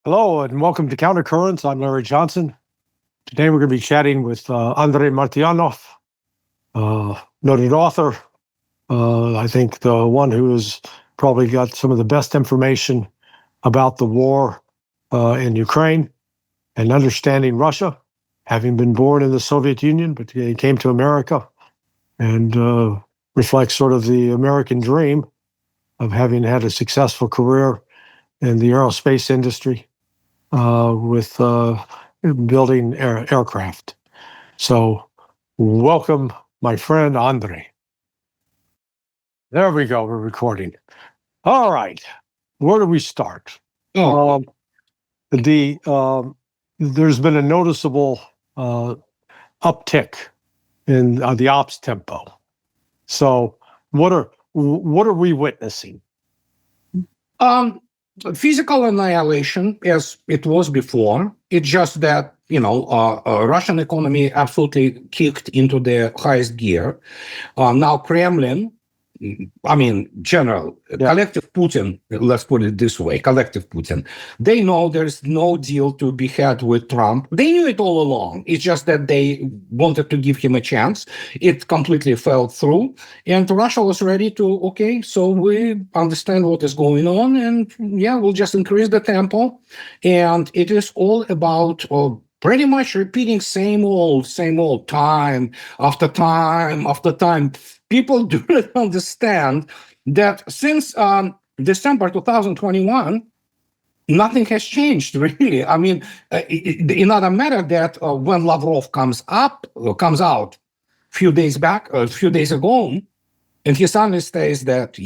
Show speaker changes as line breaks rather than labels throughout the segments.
Hello and welcome to Countercurrents. I'm Larry Johnson. Today we're going to be chatting with Andrei Martyanov, noted author. I think the one who has probably got some of the best information about the war in Ukraine and understanding Russia, having been born in the Soviet Union, but he came to America and reflects sort of the American dream of having had a successful career in the aerospace industry. With building aircraft. So welcome, my friend Andrei. There we go, we're recording. All right, where do we start? There's been a noticeable uptick in the ops tempo. So what are we witnessing?
Physical annihilation, as it was before. It's just that, Russian economy absolutely kicked into the highest gear. Now Kremlin, collective Putin, let's put it this way, collective Putin, they know there's no deal to be had with Trump. They knew it all along. It's just that they wanted to give him a chance. It completely fell through. And Russia was ready to, so we understand what is going on. And we'll just increase the tempo. And it is all about pretty much repeating same old time after time after time. People do not understand that since December 2021, nothing has changed, really. Another matter that when Lavrov comes out a few days ago, and he suddenly says that,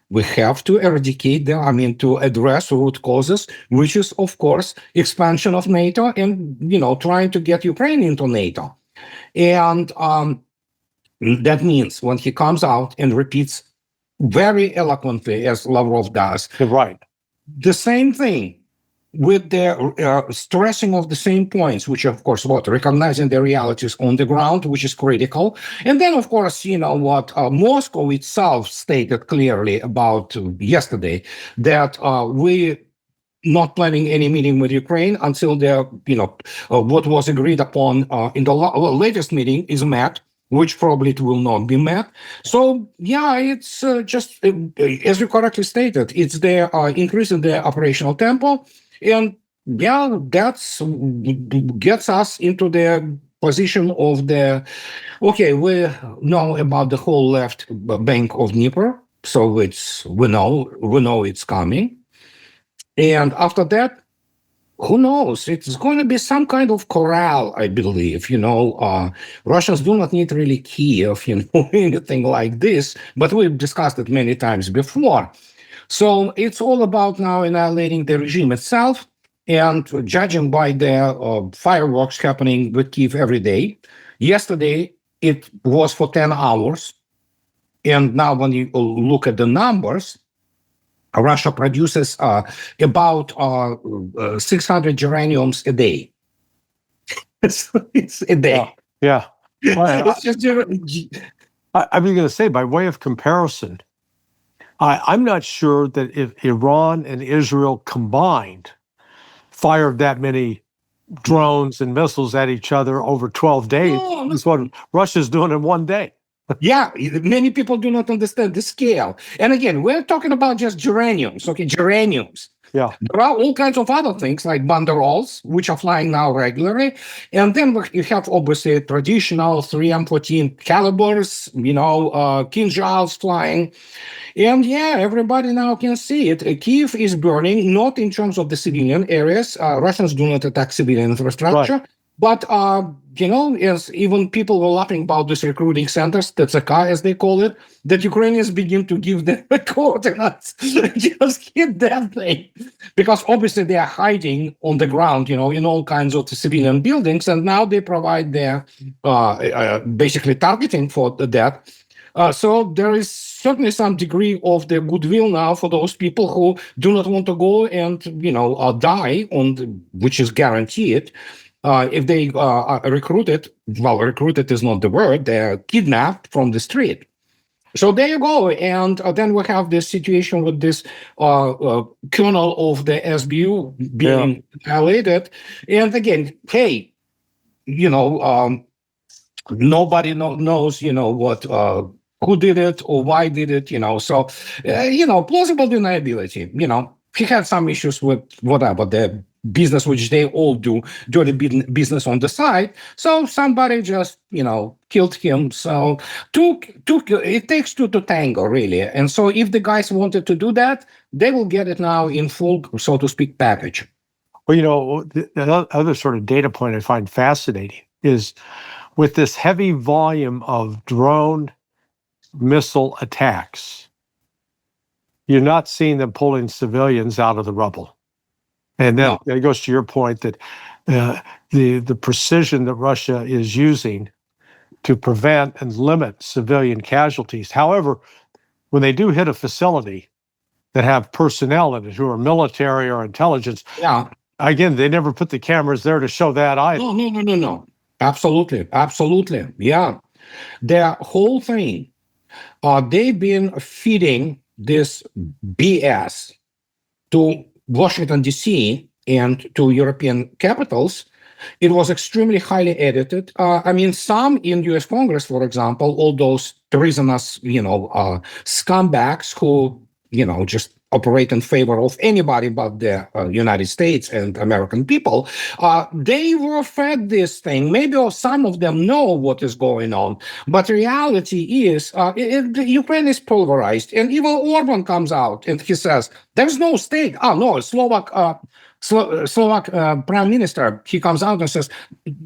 we have to eradicate to address root causes, which is, of course, expansion of NATO and, trying to get Ukraine into NATO. And that means when he comes out and repeats very eloquently, as Lavrov does,
right,
the same thing with the stressing of the same points, which of course, recognizing the realities on the ground, which is critical. And then, of course, Moscow itself stated clearly about yesterday that we not planning any meeting with Ukraine until what was agreed upon in the latest meeting is met, which probably it will not be met. So, it's just, as you correctly stated, it's the increase in the operational tempo. And, that's gets us into the position of we know about the whole left bank of Dnieper. So we know it's coming. And after that, who knows? It's going to be some kind of corral, I believe. Russians do not need really Kiev, anything like this. But we've discussed it many times before. So it's all about now annihilating the regime itself. And judging by the fireworks happening with Kiev every day, yesterday it was for 10 hours. And now when you look at the numbers, Russia produces about 600 geraniums a day. It's a day.
Yeah. Well,
It's just
I was going to say, by way of comparison, I'm not sure that if Iran and Israel combined fired that many drones and missiles at each other over 12 days, that's what Russia's doing in one day.
Many people do not understand the scale. And again, we're talking about just geraniums, geraniums.
Yeah.
There are all kinds of other things like banderols, which are flying now regularly. And then you have obviously traditional 3M14 calibers, Kinzhals flying. And everybody now can see it. Kiev is burning, not in terms of the civilian areas. Russians do not attack civilian infrastructure.
Right.
But, as even people were laughing about these recruiting centers, TCK, as they call it, that Ukrainians begin to give them coordinates. Just hit that thing. Because obviously they are hiding on the ground, in all kinds of civilian buildings. And now they provide their basically targeting for that. So there is certainly some degree of the goodwill now for those people who do not want to go and, die, which is guaranteed. If they are recruited is not the word, they're kidnapped from the street. So there you go. And then we have this situation with this kernel of the SBU being annihilated. And again, hey, nobody knows, what, who did it or why did it, So, plausible deniability, he had some issues with whatever the business, which they all do, dirty business on the side. So somebody just, killed him. So it takes two to tango, really. And so if the guys wanted to do that, they will get it now in full, so to speak, package.
Well, the other sort of data point I find fascinating is with this heavy volume of drone missile attacks, you're not seeing them pulling civilians out of the rubble. And then it goes to your point that the precision that Russia is using to prevent and limit civilian casualties. However, when they do hit a facility that have personnel in it who are military or intelligence, again, they never put the cameras there to show that either.
No. Absolutely. Yeah. The whole thing, they've been feeding this BS to Washington, D.C. and to European capitals. It was extremely highly edited. Some in U.S. Congress, for example, all those treasonous, scumbags who, just operate in favor of anybody but the United States and American people, they were fed this thing. Maybe some of them know what is going on, but reality is Ukraine is pulverized, and even Orban comes out and he says, there's no state. Slovak prime minister, he comes out and says,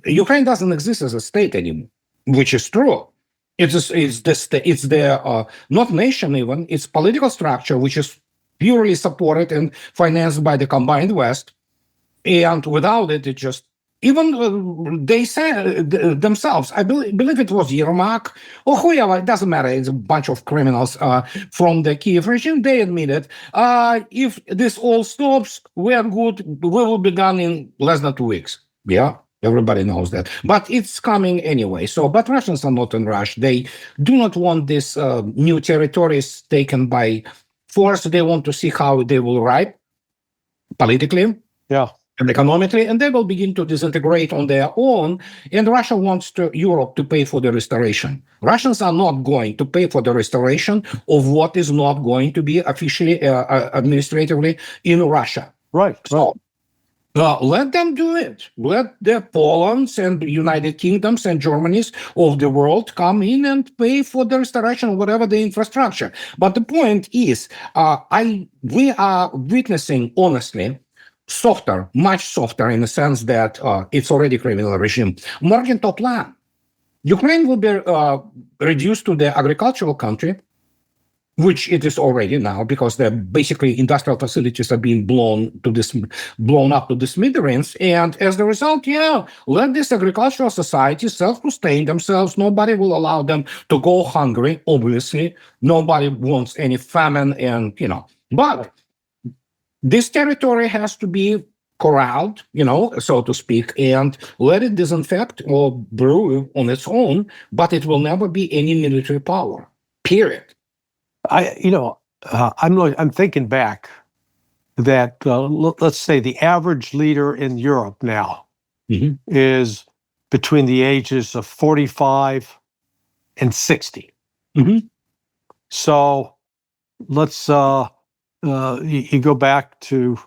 Ukraine doesn't exist as a state anymore, which is true. It's the not nation even, it's political structure, which is purely supported and financed by the combined West. And without it, it just, even they say themselves, I believe it was Yermak or whoever, it doesn't matter, it's a bunch of criminals from the Kiev regime, they admitted, if this all stops, we're good, we will be done in less than 2 weeks. Yeah. Everybody knows that, but it's coming anyway. So, but Russians are not in rush. They do not want these new territories taken by force. They want to see how they will ripe politically, and economically, and they will begin to disintegrate on their own. And Russia wants Europe to pay for the restoration. Russians are not going to pay for the restoration of what is not going to be officially, administratively in Russia.
Right.
So, let them do it. Let the Polands and United Kingdoms and Germanys of the world come in and pay for the restoration of whatever the infrastructure. But the point is, we are witnessing, honestly, much softer in the sense that it's already a criminal regime. Morgenthau plan. Ukraine will be reduced to the agricultural country, which it is already now, because the basically industrial facilities are being blown up to the smithereens. And as a result, let this agricultural society self-sustain themselves. Nobody will allow them to go hungry, obviously. Nobody wants any famine, and, but this territory has to be corralled, so to speak, and let it disinfect or brew on its own, but it will never be any military power, period.
I'm thinking back that let's say the average leader in Europe now is between the ages of 45 and 60. So let's you go back to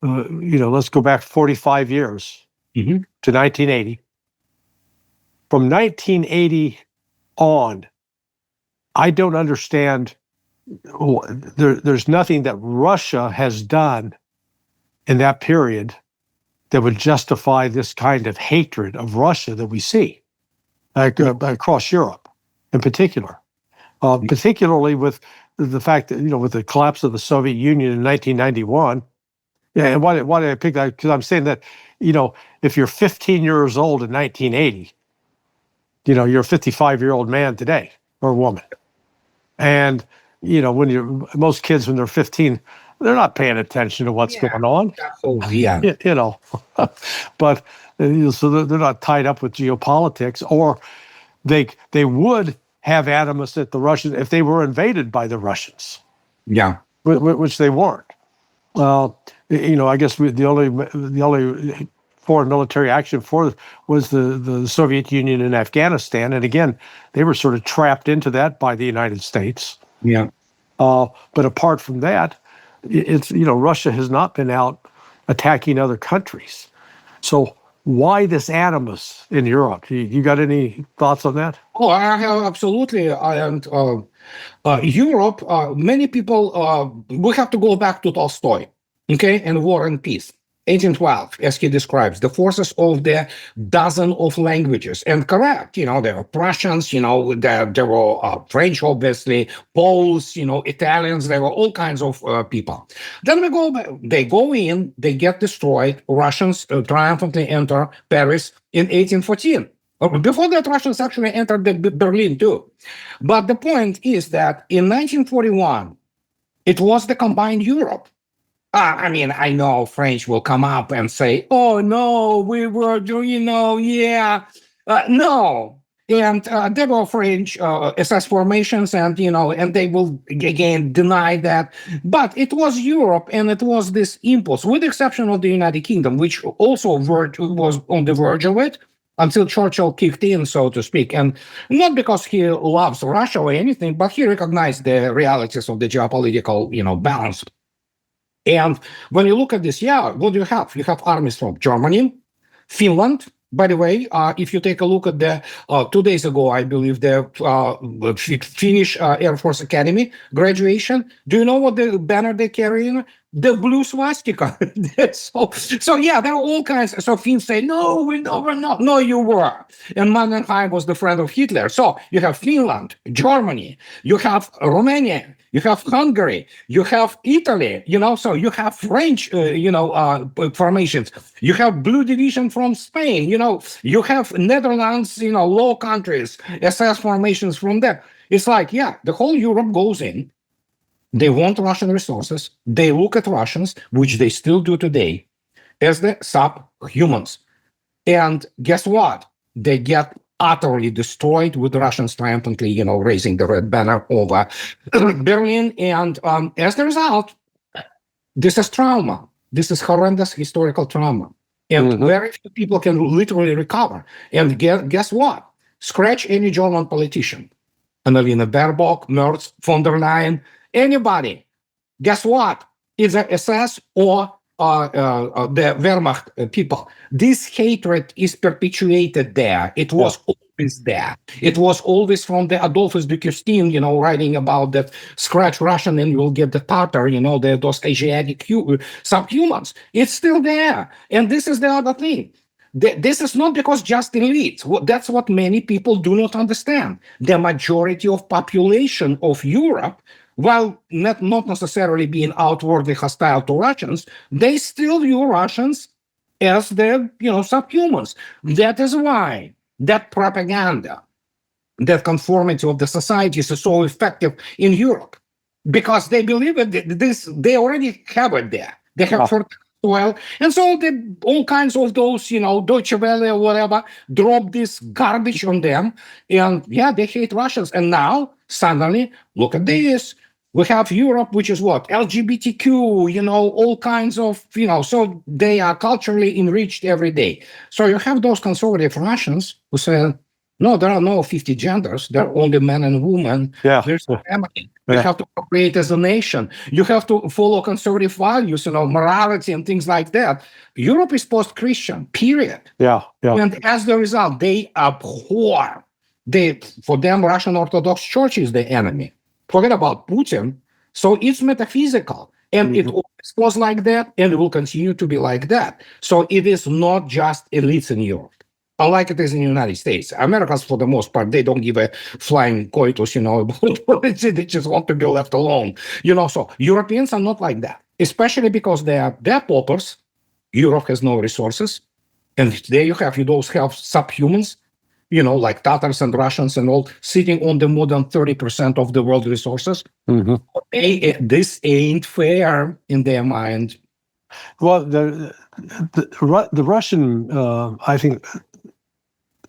let's go back 45 years to 1980. From 1980 on, I don't understand. There's nothing that Russia has done in that period that would justify this kind of hatred of Russia that we see across Europe in particular, particularly with the fact that, with the collapse of the Soviet Union in 1991. And why did I pick that? Because I'm saying that, if you're 15 years old in 1980, you're a 55-year-old man today or woman. And when most kids, when they're 15, they're not paying attention to what's going on. But so they're not tied up with geopolitics, or they would have animus that the Russians, if they were invaded by the Russians,
Yeah.
which they weren't. I guess the only foreign military action was the Soviet Union in Afghanistan, and again, they were sort of trapped into that by the United States.
Yeah.
But apart from that, Russia has not been out attacking other countries. So why this animus in Europe? You got any thoughts on that?
Oh, I have absolutely. And Europe, many people, we have to go back to Tolstoy, okay, and War and Peace. 1812, as he describes, the forces of the dozen of languages. And correct, there were Prussians, there were French, obviously, Poles, Italians, there were all kinds of people. Then they go in, they get destroyed. Russians triumphantly enter Paris in 1814. Before that, Russians actually entered Berlin too. But the point is that in 1941, it was the combined Europe. I know French will come up and say, oh, no, we were doing, yeah. No. And there were French SS formations, and they will, again, deny that. But it was Europe, and it was this impulse, with the exception of the United Kingdom, which also was on the verge of it, until Churchill kicked in, so to speak. And not because he loves Russia or anything, but he recognized the realities of the geopolitical, balance. And when you look at this, what do you have? You have armies from Germany, Finland. By the way, if you take a look at the 2 days ago, I believe the Finnish Air Force Academy graduation. Do you know what the banner they're carrying? The blue swastika. so yeah, there are all kinds. So Finns say, no, we were not. No, you were. And Mannerheim was the friend of Hitler. So you have Finland, Germany, you have Romania, you have Hungary, you have Italy, so you have French, formations. You have Blue Division from Spain, you have Netherlands, Low Countries, SS formations from there. It's like, the whole Europe goes in. They want Russian resources. They look at Russians, which they still do today, as the subhumans. And guess what? They get utterly destroyed with the Russians triumphantly, raising the red banner over Berlin. And as a result, this is trauma. This is horrendous historical trauma. And very few people can literally recover. And guess what? Scratch any German politician. Annalena Baerbock, Merz, von der Leyen, anybody. Guess what? It's the SS or the Wehrmacht people. This hatred is perpetuated there. It was always there. It was always from the Adolphus de Custine, writing about that scratch Russian and you'll get the Tatar, those Asiatic subhumans. It's still there. And this is the other thing. This is not because just elites. That's what many people do not understand. The majority of population of Europe, while not necessarily being outwardly hostile to Russians, they still view Russians as the subhumans. That is why that propaganda, that conformity of the societies is so effective in Europe, because they believe it. They already have it there. They have well, and so all kinds of those, Deutsche Welle or whatever, drop this garbage on them, and they hate Russians. And now suddenly, look at this. We have Europe, which is what? LGBTQ, all kinds of, so they are culturally enriched every day. So you have those conservative Russians who say, no, there are no 50 genders. There are only men and women. There's a family. You have to create as a nation. You have to follow conservative values, morality and things like that. Europe is post-Christian, period. And as the result, they abhor. For them, Russian Orthodox Church is the enemy. Forget about Putin. So it's metaphysical. And it always was like that, and it will continue to be like that. So it is not just elites in Europe. Unlike it is in the United States. Americans, for the most part, they don't give a flying coitus, about policy. They just want to be left alone. So Europeans are not like that, especially because they're paupers. Europe has no resources. And there you have those subhumans, like Tatars and Russians and all, sitting on the more than 30% of the world resources. This ain't fair in their mind.
Well, the Russian, I think,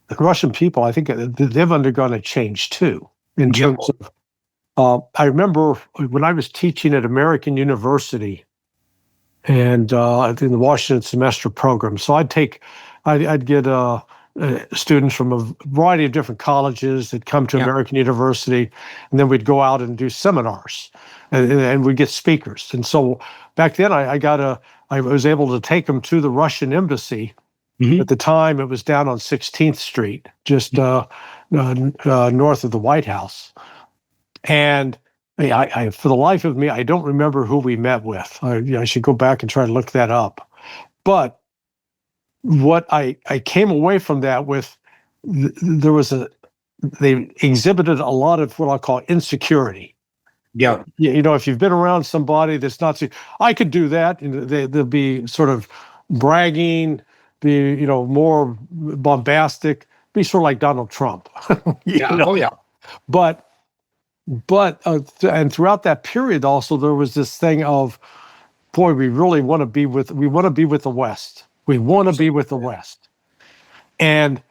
the Russian people, I think they've undergone a change too. in terms of, I remember when I was teaching at American University and in the Washington semester program. So I'd get students from a variety of different colleges that come to American University, and then we'd go out and do seminars, and we'd get speakers. And so back then, I was able to take them to the Russian embassy. At the time, it was down on 16th Street, just north of the White House. And I, for the life of me, I don't remember who we met with. I should go back and try to look that up. But what I came away from that with, they exhibited a lot of what I'll call insecurity.
Yeah.
If you've been around somebody that's not, I could do that. They'll be sort of bragging, be more bombastic, be sort of like Donald Trump.
Oh yeah.
But and throughout that period also there was this thing of, boy, we want to be with the West. We want to be with the West. And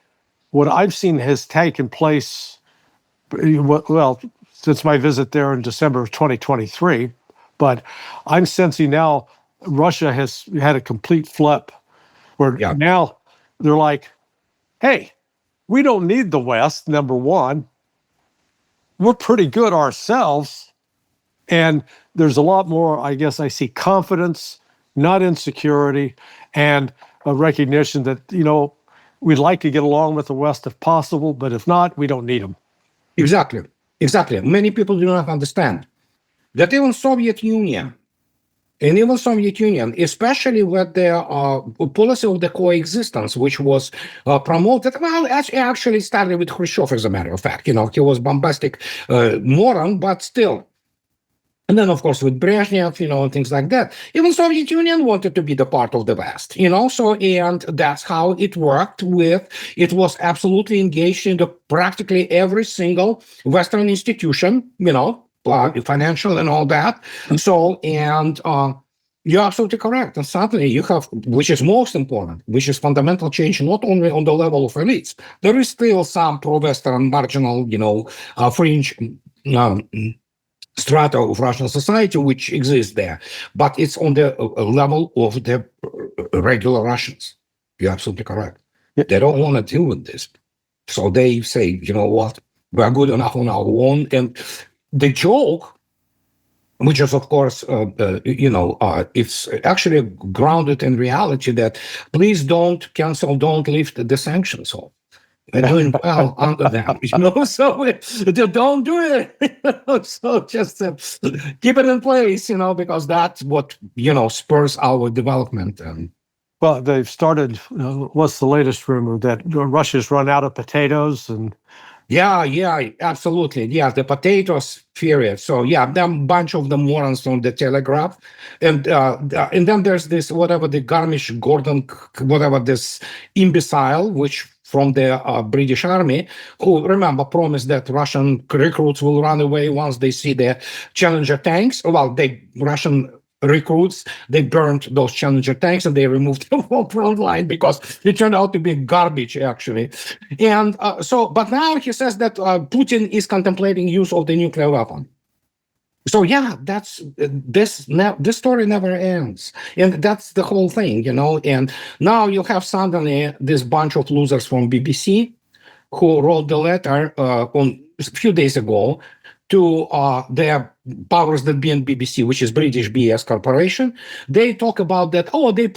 what I've seen has taken place, well, since my visit there in December of 2023, but I'm sensing now Russia has had a complete flip where now they're like, hey, we don't need the West, number one. We're pretty good ourselves. And there's a lot more, I guess I see confidence, not insecurity, and a recognition that, we'd like to get along with the West if possible, but if not, we don't need them.
Exactly. Many people do not understand that even Soviet Union, especially with the policy of the coexistence, which was promoted, well, actually started with Khrushchev, as a matter of fact. He was bombastic moron, but still. And then, of course, with Brezhnev, and things like that. Even Soviet Union wanted to be the part of the West, so, and that's how it worked it was absolutely engaged into practically every single Western institution, financial and all that. So, and you're absolutely correct. And suddenly you have, which is most important, which is fundamental change, not only on the level of elites. There is still some pro-Western marginal, fringe strata of Russian society which exists there, but it's on the level of the regular Russians. You're absolutely correct. They don't want to deal with this, so they say, you know what, we're good enough on our own. And the joke, which is of course, it's actually grounded in reality, that please don't lift the sanctions off. We're doing well under them, so don't do it. So just keep it in place, because that's what, spurs our development. And
well, they've started, what's the latest rumor, that Russia's run out of potatoes? And
yeah, absolutely. Yeah, the potatoes period. So yeah, there are a bunch of the morons on the Telegraph. And then there's this, whatever, the Garmish Gordon, whatever, this imbecile, which from the British Army, who, remember, promised that Russian recruits will run away once they see the Challenger tanks. Well, Russian recruits, they burned those Challenger tanks and they removed them from front line because it turned out to be garbage, actually. And but now he says that Putin is contemplating use of the nuclear weapon. So yeah, this story never ends, and that's the whole thing, And now you have suddenly this bunch of losers from BBC who wrote the letter on a few days ago to their powers that be in BBC, which is British BS Corporation. They talk about that. Oh, they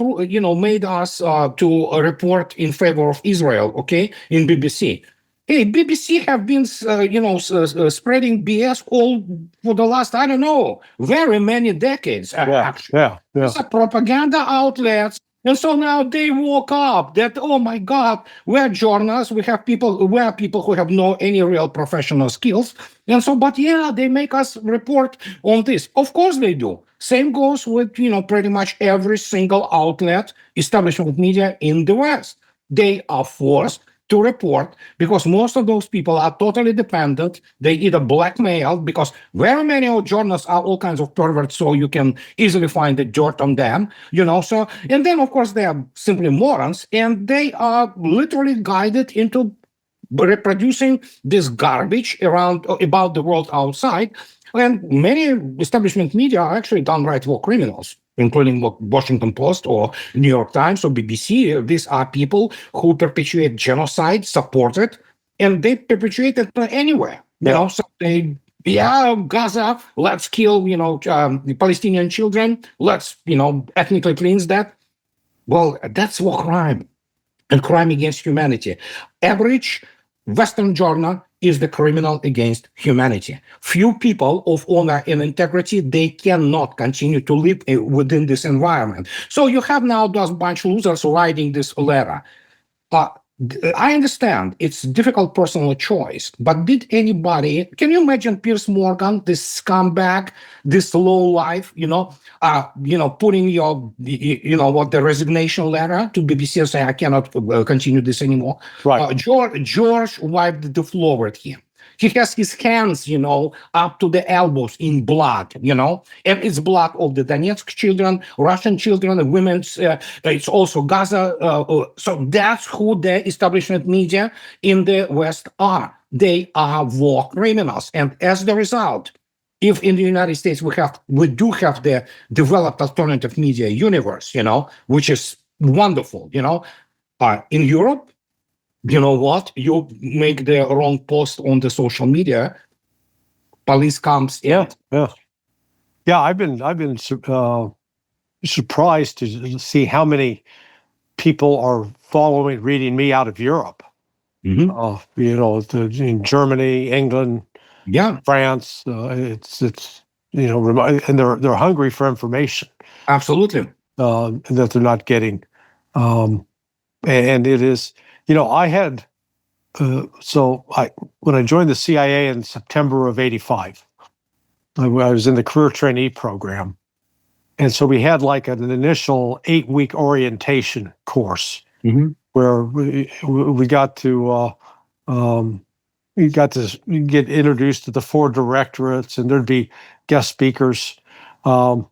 made us to report in favor of Israel, okay, in BBC. Hey, BBC have been, spreading BS all for the last, I don't know, very many decades. Actually.
Yeah.
It's a propaganda outlets. And so now they woke up that, oh my God, we're journalists. We are people who have no any real professional skills. And so, but yeah, they make us report on this. Of course they do. Same goes with, pretty much every single outlet, establishment media in the West. They are forced to report because most of those people are totally dependent. They either blackmail, because very many of journalists are all kinds of perverts, so you can easily find the dirt on them, So, and then of course they are simply morons, and they are literally guided into reproducing this garbage around about the world outside. And many establishment media are actually downright war criminals, including Washington Post or New York Times or BBC. These are people who perpetuate genocide, support it, and they perpetuate it anywhere. So they, Gaza, let's kill, the Palestinian children. Let's, ethnically cleanse that. Well, that's war crime and crime against humanity. Average Western journal is the criminal against humanity. Few people of honor and integrity, they cannot continue to live within this environment. So you have now those bunch of losers writing this letter. I understand it's a difficult personal choice, but can you imagine Piers Morgan, this scumbag, this low life, putting the resignation letter to BBC and say, I cannot continue this anymore.
Right.
George wiped the floor with him. He has his hands, up to the elbows in blood, and it's blood of the Donetsk children, Russian children, and women. It's also Gaza. So that's who the establishment media in the West are. They are war criminals. And as the result, if in the United States we do have the developed alternative media universe, which is wonderful, in Europe, you know what? You make the wrong post on the social media, police comes in.
Yeah. I've been surprised to see how many people are reading me out of Europe.
Mm-hmm.
In Germany, England, France. It's and they're hungry for information.
Absolutely.
That they're not getting, and it is. I had, when I joined the CIA in September of '85, I was in the career trainee program. And so we had like an initial 8-week orientation course where we got to get introduced to the 4 directorates, and there'd be guest speakers. The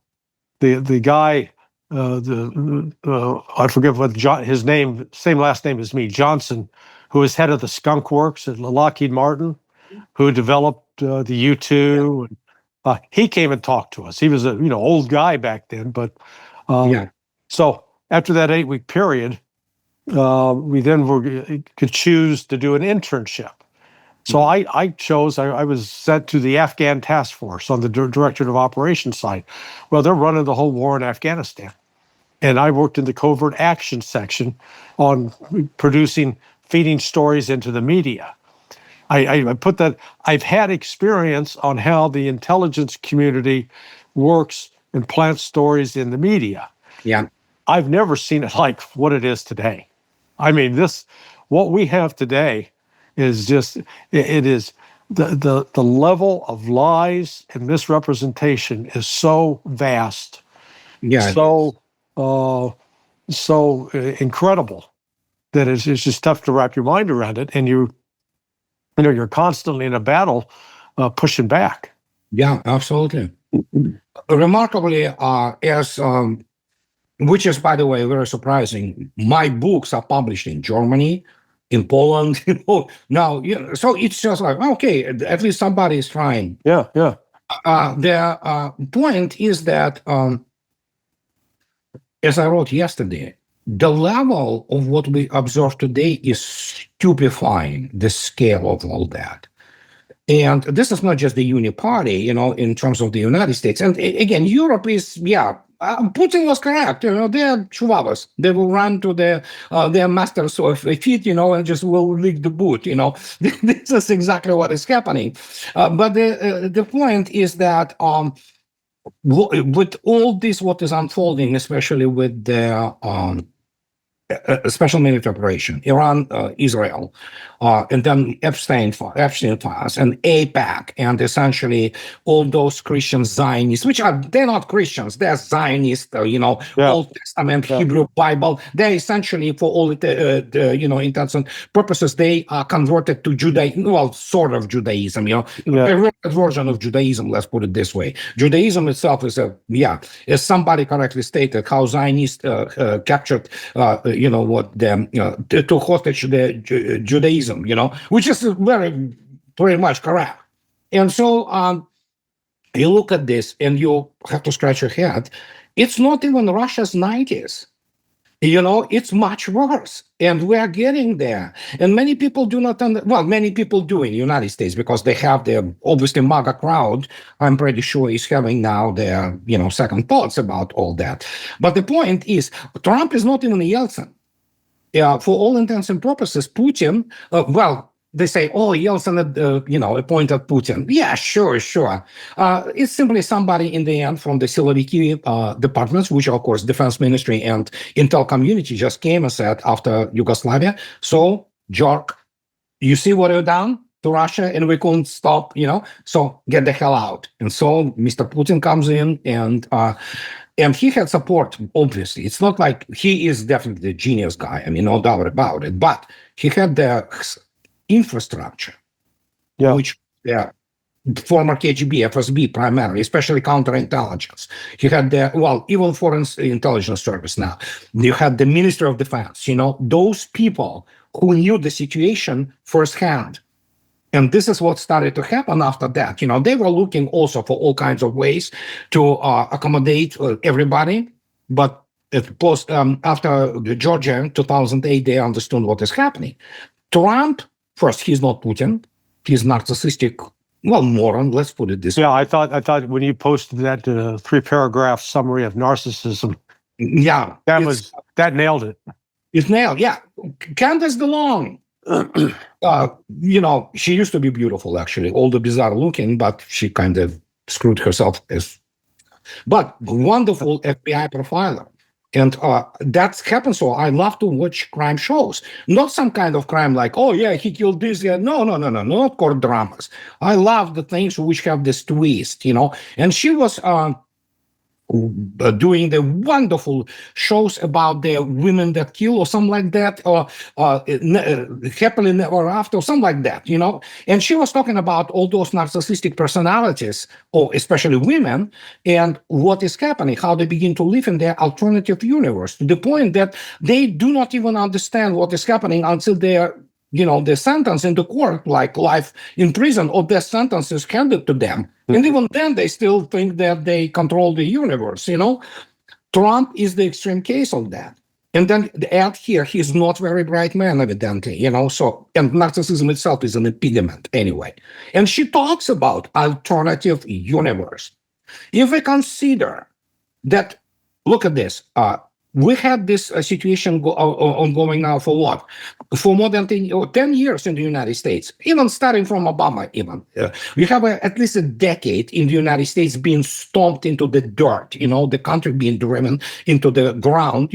guy, I forget what his name, same last name as me, Johnson, who was head of the Skunk Works at Lockheed Martin, who developed the U-2. He came and talked to us. He was a old guy back then, but so after that 8-week period, we then could choose to do an internship. So I chose. I was sent to the Afghan task force on the Directorate of Operations side. Well, they're running the whole war in Afghanistan. And I worked in the covert action section on feeding stories into the media. I put that, I've had experience on how the intelligence community works and plants stories in the media.
Yeah.
I've never seen it like what it is today. I mean, what we have today is just, it is the level of lies and misrepresentation is so vast.
Yeah.
So incredible that it's just tough to wrap your mind around it. And you're constantly in a battle pushing back.
Yeah, absolutely. Remarkably, which is, by the way, very surprising, my books are published in Germany, in Poland, now, so it's just like, okay, at least somebody is trying.
Yeah.
The point is that, as I wrote yesterday, the level of what we observe today is stupefying, the scale of all that. And this is not just the uniparty, in terms of the United States. And again, Europe is, Putin was correct. They're chihuahuas. They will run to their masters of feet, and just will lick the boot. This is exactly what is happening. But the point is that with all this, what is unfolding, especially with the special military operation, Iran, Israel, and then Epstein files, and AIPAC, and essentially all those Christian Zionists, they're not Christians, they're Zionists, Old Testament, Hebrew Bible. They're essentially, for all intents and purposes, they are converted to Judaism, sort of Judaism, a version of Judaism, let's put it this way. Judaism itself is as somebody correctly stated, how Zionists captured to hostage the Judaism, which is pretty much correct. And so you look at this and you have to scratch your head. It's not even Russia's 90s. It's much worse. And we are getting there. And many people do not many people do in the United States, because they have the obviously MAGA crowd. I'm pretty sure is having now their, second thoughts about all that. But the point is, Trump is not even Yeltsin. For all intents and purposes, Putin, they say, Yeltsin, appointed Putin. Yeah, sure. It's simply somebody in the end from the Siloviki departments, which are, of course, Defense Ministry and Intel community just came and said after Yugoslavia, so, jerk, you see what you've done to Russia and we couldn't stop, so get the hell out. And so Mr. Putin comes in and he had support, obviously. It's not like he is definitely a genius guy. I mean, no doubt about it. But he had the infrastructure, which former KGB, FSB primarily, especially counterintelligence. He had even foreign intelligence service now. You had the Ministry of Defense, those people who knew the situation firsthand. And this is what started to happen after that. They were looking also for all kinds of ways to accommodate everybody. But after Georgia in 2008, they understood what is happening. Trump, first, he's not Putin. He's narcissistic, moron, let's put it this way.
Yeah, I thought when you posted that 3-paragraph summary of narcissism, that nailed it.
It's nailed, yeah. Candace DeLong, she used to be beautiful, actually, older, bizarre looking, but she kind of screwed herself but wonderful FBI profiler. And that happens. So I love to watch crime shows, not some kind of crime like, he killed this. Yeah. No, not court dramas. I love the things which have this twist, And she was doing the wonderful shows about the women that kill or something like that, or happily never after, or something like that, And she was talking about all those narcissistic personalities, or especially women, and what is happening, how they begin to live in their alternative universe, to the point that they do not even understand what is happening until they're the sentence in the court, like life in prison, or their sentence is handed to them. Mm-hmm. And even then, they still think that they control the universe, Trump is the extreme case of that. And then add here, he's not a very bright man, evidently, so, and narcissism itself is an impediment anyway. And she talks about alternative universe. If we consider that, look at this, we had this situation ongoing now for what? For more than 10 years in the United States, even starting from Obama even. We have at least a decade in the United States being stomped into the dirt, the country being driven into the ground,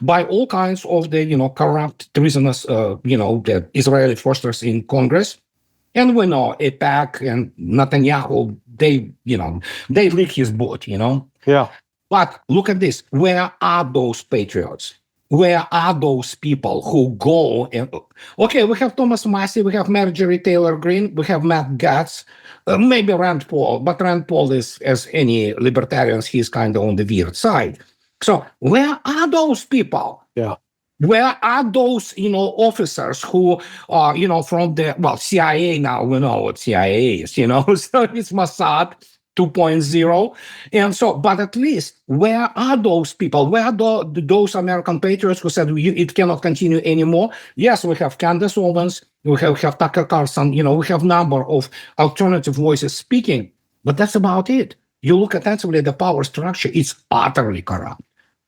by all kinds of the, corrupt, treasonous, the Israeli forces in Congress. And we know AIPAC and Netanyahu, they leak his boat,
Yeah.
But look at this. Where are those patriots? Where are those people who go and, we have Thomas Massey, we have Marjorie Taylor Greene, we have Matt Gaetz, maybe Rand Paul, but Rand Paul is, as any libertarians, he's kind of on the weird side. So where are those people?
Yeah.
Where are those, officers who are, from the, CIA now, we know what CIA is, so it's Mossad 2.0. And so, but at least, where are those people? Where are those American patriots who said it cannot continue anymore? Yes, we have Candace Owens, we have Tucker Carlson, we have number of alternative voices speaking, but that's about it. You look attentively at the power structure, it's utterly corrupt.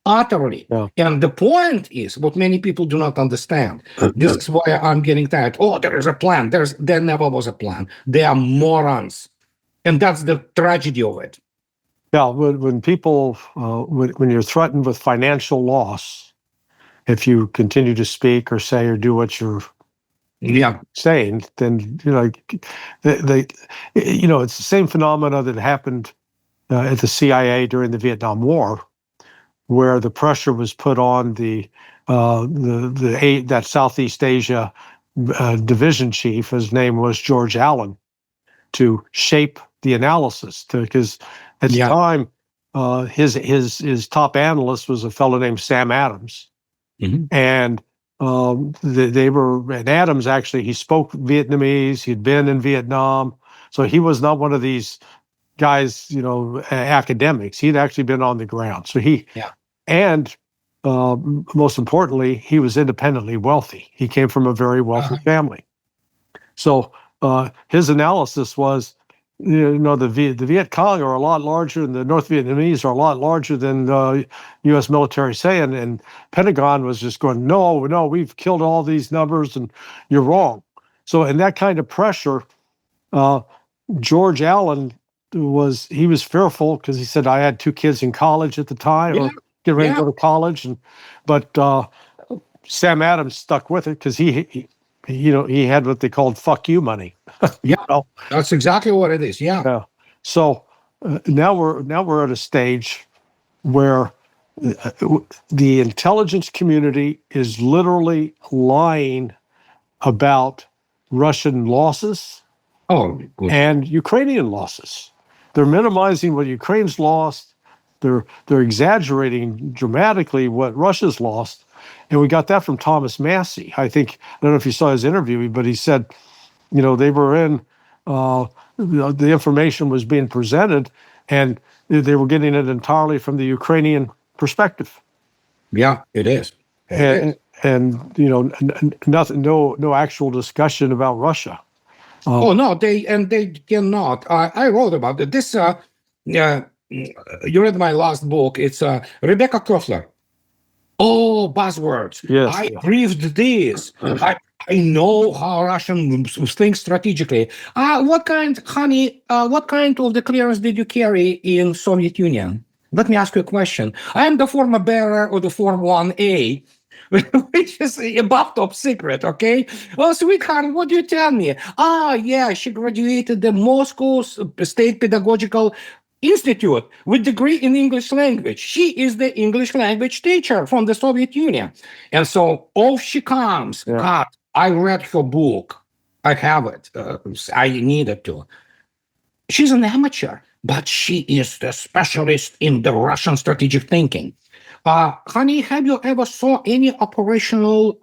Utterly. Yeah. And the point is, what many people do not understand, this is why I'm getting tired. There is a plan. There never was a plan. They are morons. And that's the tragedy of it.
Yeah, when people, when you're threatened with financial loss, if you continue to speak or say or do what you're saying, then it's the same phenomena that happened at the CIA during the Vietnam War, where the pressure was put on that Southeast Asia division chief. His name was George Allen, to shape the analysis, because at the time, his top analyst was a fellow named Sam Adams, And and Adams actually, he spoke Vietnamese, he'd been in Vietnam. So he was not one of these guys, academics. He'd actually been on the ground. So and most importantly, he was independently wealthy. He came from a very wealthy family. So his analysis was, the Viet Cong are a lot larger, and the North Vietnamese are a lot larger than the U.S. military say, and Pentagon was just going, no, we've killed all these numbers, and you're wrong. So in that kind of pressure, George Allen was fearful, because he said, I had 2 kids in college at the time, or getting ready to go to college, but Sam Adams stuck with it, because he had what they called "fuck you" money.
That's exactly what it is. Yeah.
So now we're at a stage where the intelligence community is literally lying about Russian losses and Ukrainian losses. They're minimizing what Ukraine's lost. They're exaggerating dramatically what Russia's lost. And we got that from Thomas Massey. I don't know if you saw his interview, but he said, they were in, the information was being presented, and they were getting it entirely from the Ukrainian perspective.
Yeah, it is.
Nothing, no actual discussion about Russia.
No, they cannot. I wrote about it. This, you read my last book. It's Rebecca Koffler. Oh, buzzwords.
Yes.
I briefed this. I know how Russians think strategically. What kind of the clearance did you carry in Soviet Union? Let me ask you a question. I am the former bearer of the Form 1A, which is above top secret, okay? Well, sweetheart, what do you tell me? Yeah, she graduated the Moscow State Pedagogical Institute with degree in English language. She is the English language teacher from the Soviet Union. And so off she comes.
Yeah.
God, I read her book. I have it. I needed to. She's an amateur, but she is the specialist in the Russian strategic thinking. Honey, have you ever saw any operational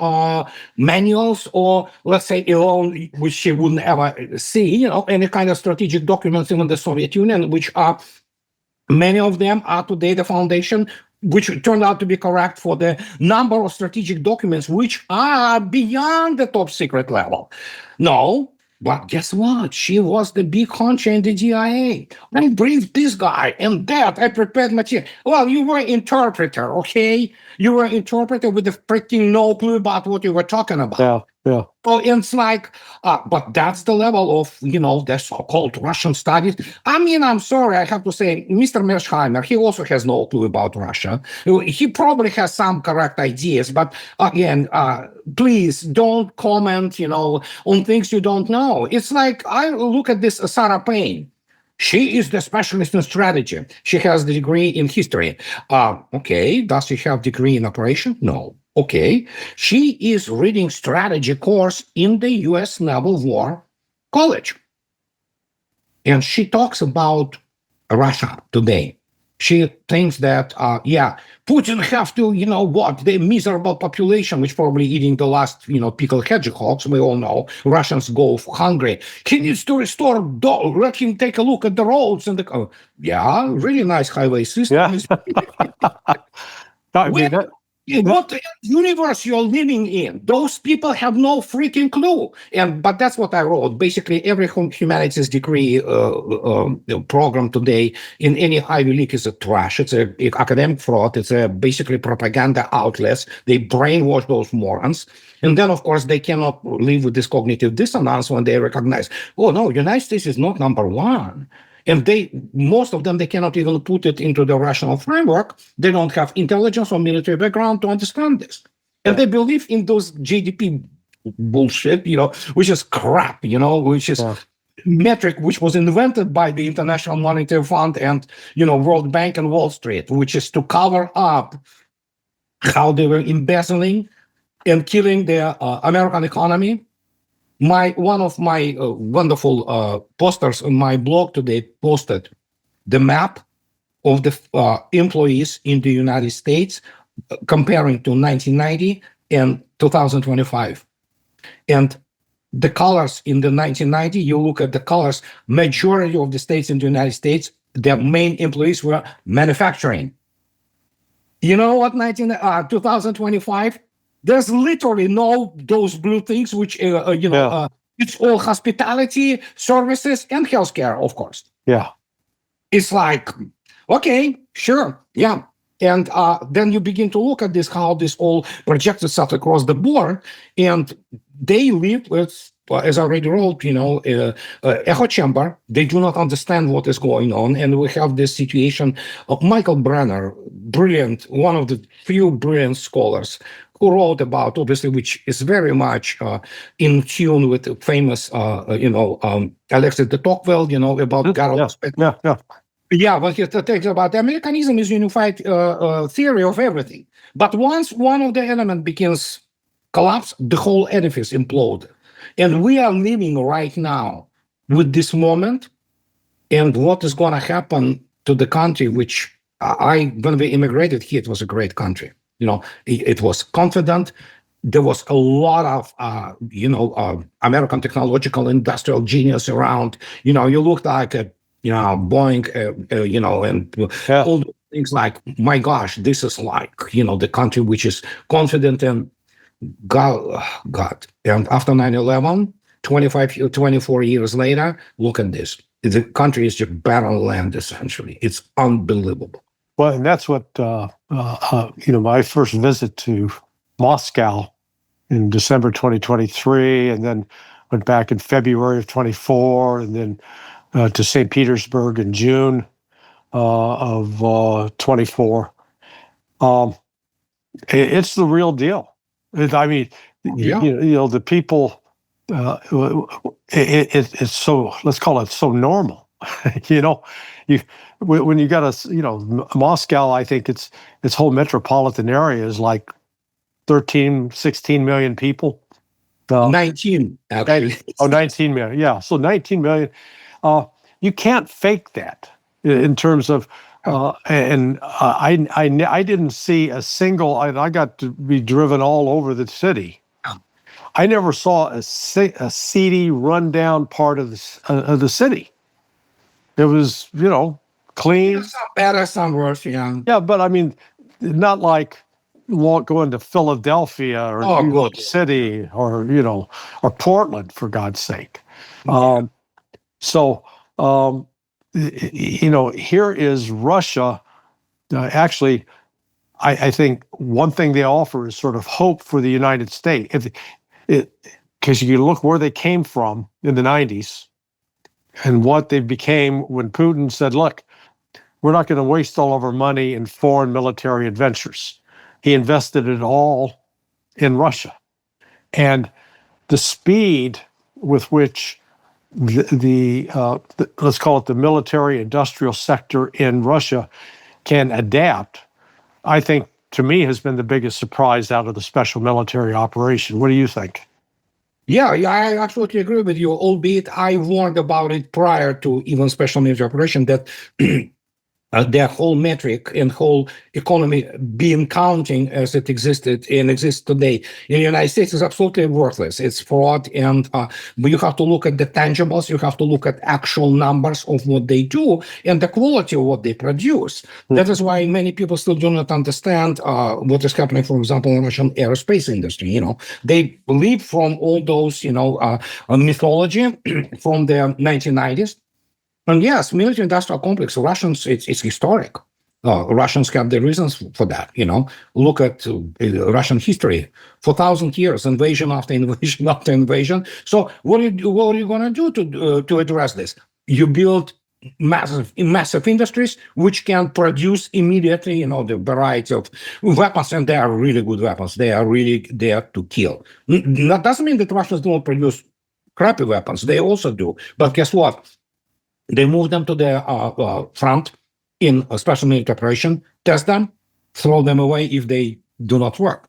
manuals, or let's say alone, which she wouldn't ever see, any kind of strategic documents in the Soviet Union, which are, many of them are today the foundation, which turned out to be correct for the number of strategic documents which are beyond the top secret level. No. But guess what? She was the big honcho in the DIA. I briefed this guy and that. I prepared material. Well, you were interpreter, okay? You were interpreter with the freaking no clue about what you were talking about.
Yeah.
So it's like, but that's the level of, the so-called Russian studies. I mean, I'm sorry, I have to say, Mr. Mersheimer, he also has no clue about Russia. He probably has some correct ideas, but again, please don't comment, on things you don't know. It's like, I look at this Sarah Payne. She is the specialist in strategy. She has the degree in history. Okay, does she have degree in operation? No. Okay, she is reading strategy course in the U.S. Naval War College. And she talks about Russia today. She thinks that, Putin have to, the miserable population, which probably eating the last, pickled hedgehogs. We all know Russians go hungry. He needs to restore, let him take a look at the roads and really nice highway system.
Yeah.
What universe you're living in? Those people have no freaking clue. But that's what I wrote. Basically, every humanities degree program today in any Ivy League is a trash. It's a academic fraud. It's a basically propaganda outlets. They brainwash those morons. And then, of course, they cannot live with this cognitive dissonance when they recognize, oh, no, United States is not number one. And most of them, they cannot even put it into the rational framework. They don't have intelligence or military background to understand this. And they believe in those GDP bullshit, which is crap, which is metric, which was invented by the International Monetary Fund and, World Bank and Wall Street, which is to cover up how they were embezzling and killing the American economy. One of my wonderful posters on my blog today posted the map of the employees in the United States comparing to 1990 and 2025. And the colors in the 1990, you look at the colors, majority of the states in the United States, their main employees were manufacturing. You know what, 2025? There's literally no those blue things, which, it's all hospitality, services, and healthcare, of course.
Yeah.
It's like, okay, sure, yeah. And then you begin to look at this, how this all projects itself across the board. And they live with, as I already wrote, echo chamber. They do not understand what is going on. And we have this situation of Michael Brenner, brilliant, one of the few brilliant scholars who wrote about, obviously, which is very much in tune with the famous, Alexis de Tocqueville, about Aerospace.
Yeah.
Yeah, but he talks about Americanism is unified theory of everything. But once one of the elements begins collapse, the whole edifice implode. And we are living right now with this moment and what is going to happen to the country, which when we immigrated here, it was a great country. It was confident. There was a lot of, American technological industrial genius around. You looked like a Boeing, and all the things like, my gosh, this is like, the country which is confident and God. And after 9/11, 24 years later, look at this. The country is just barren land, essentially. It's unbelievable.
Well, and that's what, my first visit to Moscow in December 2023, and then went back in February of 24, and then to St. Petersburg in June of 24. It's the real deal. The people, it's so, let's call it so normal. When you got Moscow, I think its whole metropolitan area is like 13, 16 million people.
19, actually.
19 million. Yeah. So 19 million. You can't fake that in terms of, and I didn't see a single, I got to be driven all over the city. I never saw a seedy, rundown part of the city. It was, clean.
Some better, some worse, yeah.
Yeah, but I mean, not like going to Philadelphia or New York City or Portland, for God's sake. Here is Russia. Actually, I think one thing they offer is sort of hope for the United States. Because you look where they came from in the 90s and what they became when Putin said, look, we're not going to waste all of our money in foreign military adventures. He invested it all in Russia. And the speed with which the let's call it the military industrial sector in Russia can adapt, I think, to me, has been the biggest surprise out of the special military operation. What do you think?
Yeah, I absolutely agree with you, albeit I warned about it prior to even special military operation that their whole metric and whole economy being counting as it existed and exists today in the United States is absolutely worthless. It's fraud, and but you have to look at the tangibles. You have to look at actual numbers of what they do and the quality of what they produce. That is why many people still do not understand what is happening, for example, in the Russian aerospace industry. They live from all those, mythology from the 1990s. And yes, military-industrial complex, Russians, it's historic. Russians have the reasons for that, Look at Russian history. For 1,000 years, invasion after invasion after invasion. So what are you going to do to address this? You build massive industries which can produce immediately, the variety of weapons, and they are really good weapons. They are really there to kill. That doesn't mean that Russians don't produce crappy weapons. They also do. But guess what? They move them to the front in a special military operation, test them, throw them away if they do not work.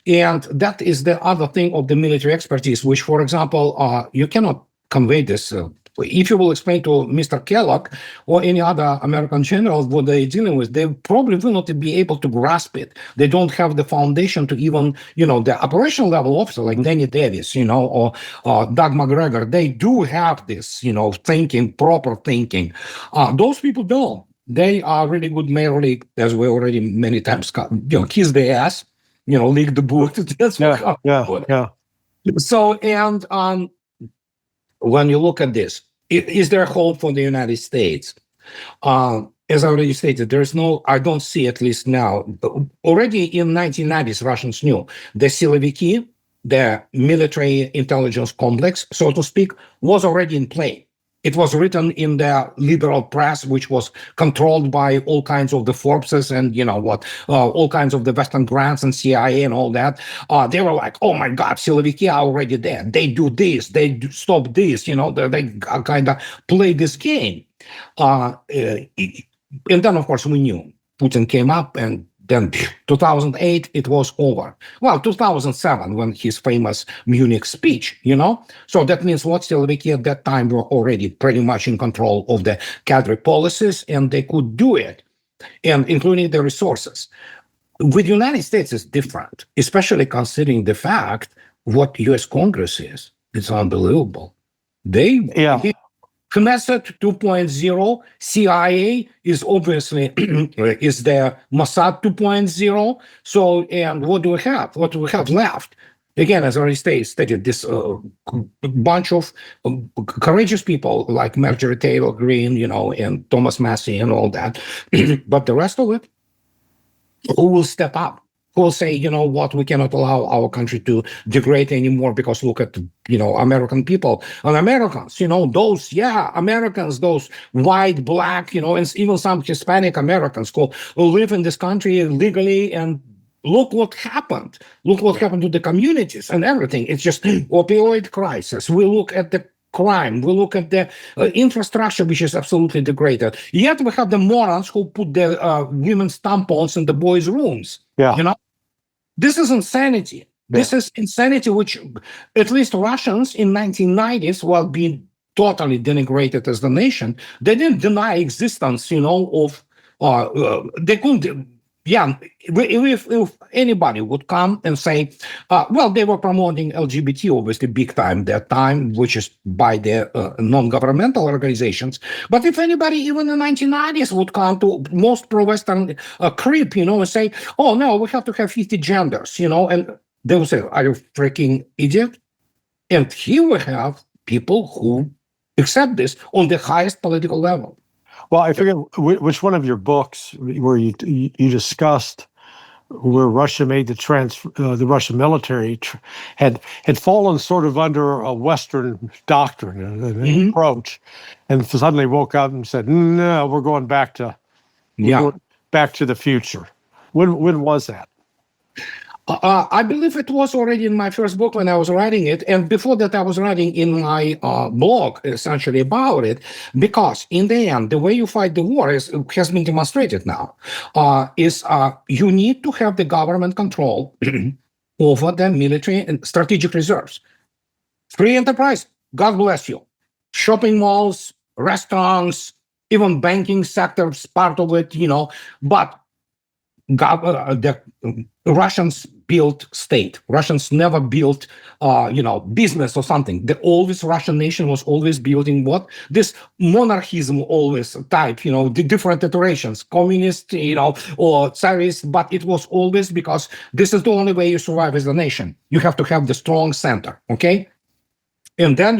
And that is the other thing of the military expertise, which, for example, you cannot convey this if you will explain to Mr. Kellogg or any other American general what they're dealing with, they probably will not be able to grasp it. They don't have the foundation to even, the operational level officer like Danny Davis, or Doug McGregor. They do have this, thinking, proper thinking. Those people don't. They are really good merely, as we already many times, kiss the ass, lick the boot. That's
yeah.
So, and when you look at this, is there hope for the United States? As I already stated, I don't see, at least now, already in 1990s, Russians knew the Siloviki, the military intelligence complex, so to speak, was already in play. It was written in the liberal press, which was controlled by all kinds of the Forbeses and all kinds of the Western grants and CIA and all that. They were like, "Oh my God, Siloviki are already there. They do this. They stop this. They kind of play this game." And then, of course, we knew Putin came up, and then 2008, it was over. Well, 2007, when his famous Munich speech, So that means what? Siloviki at that time were already pretty much in control of the cadre policies, and they could do it, and including the resources. With the United States, it's different, especially considering the fact what U.S. Congress is. It's unbelievable. Knesset 2.0, CIA is obviously is the Mossad 2.0. So, and what do we have? What do we have left? Again, as I already stated, this bunch of courageous people like Marjorie Taylor Greene, and Thomas Massey and all that. But the rest of it, who will step up? Who will say, what, we cannot allow our country to degrade anymore because look at, American people and Americans, Americans, those white, black, and even some Hispanic Americans who live in this country legally, and look what happened. Look what happened to the communities and everything. It's just opioid crisis. We look at the crime. We look at the infrastructure, which is absolutely degraded. Yet we have the morons who put the women's tampons in the boys' rooms.
Yeah.
This is insanity. This is insanity, which at least Russians in 1990s, while being totally denigrated as the nation, they didn't deny existence, of, they couldn't, if anybody would come and say, they were promoting LGBT, obviously, big time that time, which is by the non-governmental organizations. But if anybody, even in the 1990s, would come to most pro-Western creep, and say, "Oh, no, we have to have 50 genders," and they would say, "Are you freaking idiot?" And here we have people who accept this on the highest political level.
Well, I forget which one of your books where you discussed where Russia made the Russian military had fallen sort of under a Western doctrine, an approach, and suddenly woke up and said, "No, we're going back to the future." When was that?
I believe it was already in my first book when I was writing it. And before that, I was writing in my blog essentially about it, because in the end, the way you fight the war has been demonstrated now, is you need to have the government control over the military and strategic reserves. Free enterprise, God bless you. Shopping malls, restaurants, even banking sectors, part of it, but the Russians built state. Russians never built, business or something. The Russian nation was always building what? This monarchism always type, the different iterations, communist, or Tsarist, but it was always because this is the only way you survive as a nation. You have to have the strong center, okay? And then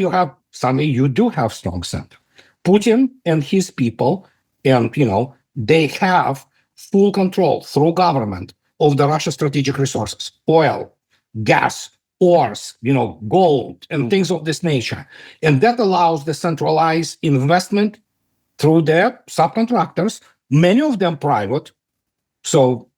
suddenly you do have strong center. Putin and his people, and, they have full control through government of the Russian strategic resources, oil, gas, ores, gold, and things of this nature. And that allows the centralized investment through their subcontractors, many of them private. So,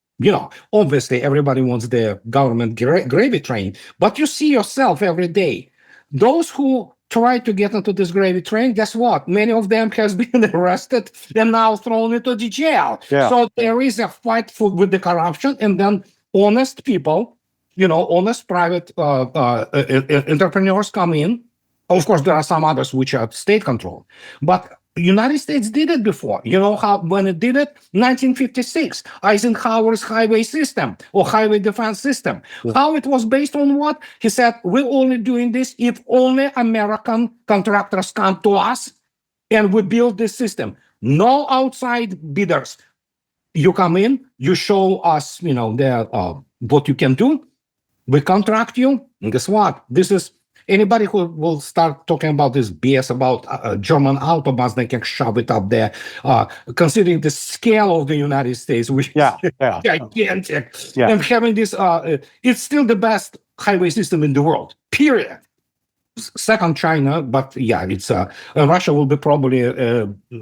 obviously everybody wants the government gravy train, but you see yourself every day. Those who try to get into this gravy train, guess what? Many of them has been arrested and now thrown into the jail.
Yeah.
So there is a fight with the corruption, and then honest people, honest private entrepreneurs come in, Of course, there are some others which are state controlled, but United States did it before. You know how when it did it? 1956, Eisenhower's highway system or highway defense system.
Yeah.
How it was based on what? He said, we're only doing this if only American contractors come to us and we build this system. No outside bidders. You come in, you show us, what you can do. We contract you, and guess what? This is anybody who will start talking about this BS about German autobahns, they can shove it up there. Considering the scale of the United States, which is gigantic, and having this, it's still the best highway system in the world. Period. Second, China, but yeah, it's Russia will be probably